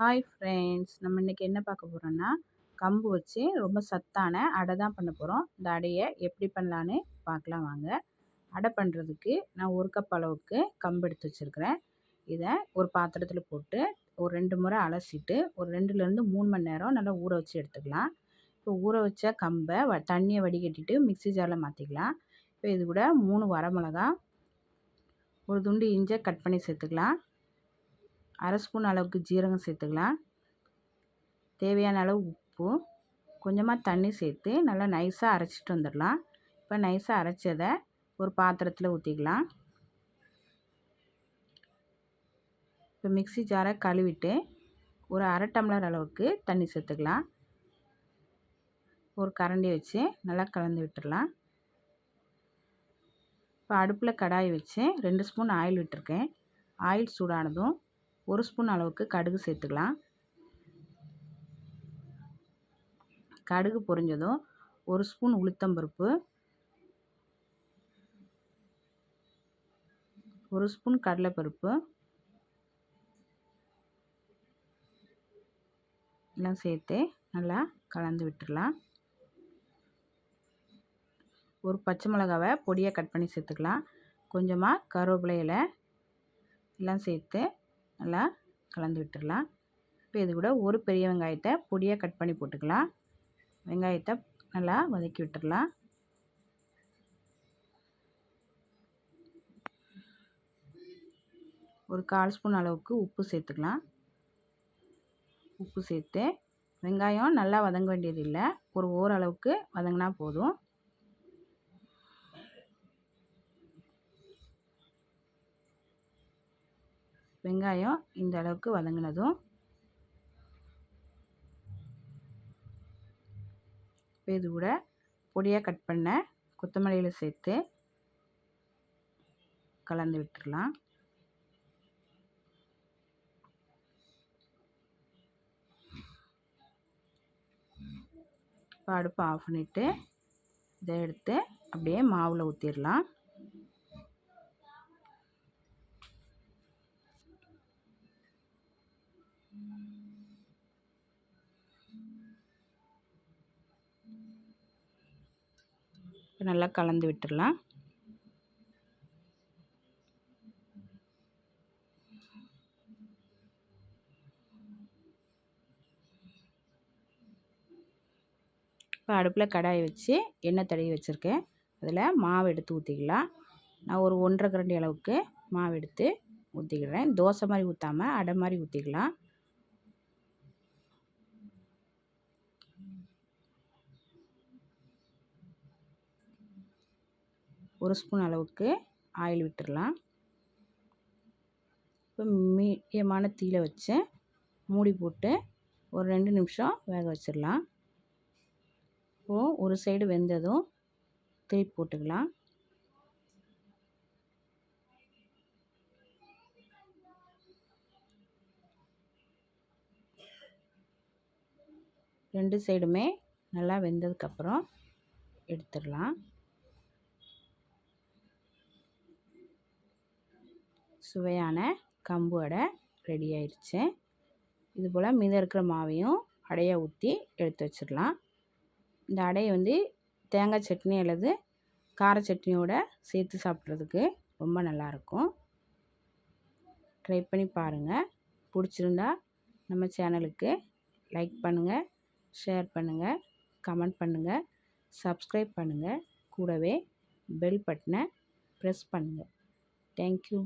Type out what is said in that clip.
Hi friends, நம்ம இன்றைக்கி என்ன பார்க்க போகிறோன்னா, கம்பு வச்சு ரொம்ப சத்தான அடை தான் பண்ண போகிறோம். இந்த அடையை எப்படி பண்ணலான்னு பார்க்கலாம் வாங்க. அடை பண்ணுறதுக்கு நான் 1 கப் அளவுக்கு கம்பு எடுத்து வச்சுருக்கிறேன். இதை ஒரு பாத்திரத்தில் போட்டு ஒரு 2 முறை அலசிட்டு ஒரு 2லேருந்து 3 மணி நேரம் நல்லா ஊற வச்சு எடுத்துக்கலாம். இப்போ ஊற வச்ச கம்பை தண்ணியை வடிகட்டிட்டு மிக்ஸி ஜாரில் மாற்றிக்கலாம். இப்போ இது கூட 3 வரமிளகா, ஒரு துண்டு இஞ்சை கட் பண்ணி சேர்த்துக்கலாம். 1/2 ஸ்பூன் அளவுக்கு ஜீரகம் சேர்த்துக்கலாம். தேவையான அளவு உப்பு, கொஞ்சமாக தண்ணி சேர்த்து நல்லா நைஸாக அரைச்சிட்டு வந்துடலாம். இப்போ நைஸாக அரைச்சதை ஒரு பாத்திரத்தில் ஊற்றிக்கலாம். இப்போ மிக்ஸி ஜாரை கழுவிட்டு ஒரு 1/2 டம்ளர் அளவுக்கு தண்ணி சேர்த்துக்கலாம். ஒரு கரண்டி வச்சு நல்லா கலந்து விட்டுடலாம். இப்போ அடுப்பில் கடாய் வச்சு 2 ஸ்பூன் ஆயில் விட்டுருக்கேன். ஆயில் சூடானதும் 1 ஸ்பூன் அளவுக்கு கடுகு சேர்த்துக்கலாம். கடுகு பொரிஞ்சதும் 1 ஸ்பூன் உளுத்தம்பருப்பு, 1 ஸ்பூன் கடலைப்பருப்பு எல்லாம் சேர்த்து நல்லா கலந்து விட்டுடலாம். ஒரு பச்சை மிளகாவை பொடியாக கட் பண்ணி சேர்த்துக்கலாம். கொஞ்சமாக கருவேப்பிலை இலை எல்லாம் சேர்த்து நல்லா கலந்து விட்டுடலாம். இப்போ இது கூட ஒரு பெரிய வெங்காயத்தை பொடியாக கட் பண்ணி போட்டுக்கலாம். வெங்காயத்தை நல்லா வதக்கி விட்டுடலாம். ஒரு 1/4 ஸ்பூன் அளவுக்கு உப்பு சேர்த்துக்கலாம். உப்பு சேர்த்து வெங்காயம் நல்லா வதங்க வேண்டியது இல்லை, ஒரு ஓரளவுக்கு வதங்கினா போதும். வெங்காயம் இந்த அளவுக்கு வதங்கினதும் இப்போ இது கூட பொடியாக கட் பண்ண கொத்தமல்லியில் சேர்த்து கலந்து விட்டுடலாம். இப்போ அடுப்பை ஆஃப் பண்ணிவிட்டு இதை எடுத்து அப்படியே மாவில் ஊற்றிடலாம். நல்லா கலந்து விட்டுடலாம். இப்போ அடுப்பில் கடாயை வச்சு எண்ணெய் தடவி வச்சுருக்கேன். அதில் மாவு எடுத்து ஊற்றிக்கலாம். நான் ஒரு 1½ கரண்டி அளவுக்கு மாவு எடுத்து ஊற்றிக்கிறேன். தோசை மாதிரி ஊற்றாமல் அடை மாதிரி ஊற்றிக்கலாம். ஒரு ஸ்பூன் அளவுக்கு ஆயில் விட்டுடலாம். இப்போ மீடியமான தீயில வச்சு மூடி போட்டு ஒரு 2 நிமிஷம் வேக வச்சிடலாம். இப்போது ஒரு சைடு வெந்ததும் திருப்பி போட்டுக்கலாம். ரெண்டு சைடுமே நல்லா வெந்ததுக்கப்புறம் எடுத்துடலாம். சுவையான கம்பு அடை ரெடி ஆயிடுச்சு. இது போல் மீதம் இருக்கிற மாவையும் அடையை ஊற்றி எடுத்து வச்சிடலாம். இந்த அடையை தேங்காய் சட்னி அல்லது கார சட்னியோடு சேர்த்து சாப்பிட்றதுக்கு ரொம்ப நல்லாயிருக்கும். ட்ரை பண்ணி பாருங்கள். பிடிச்சிருந்தா நம்ம சேனலுக்கு லைக் பண்ணுங்கள், ஷேர் பண்ணுங்கள், கமெண்ட் பண்ணுங்கள், சப்ஸ்கிரைப் பண்ணுங்கள். கூடவே பெல் பட்டனை ப்ரெஸ் பண்ணுங்கள். தேங்க்யூ.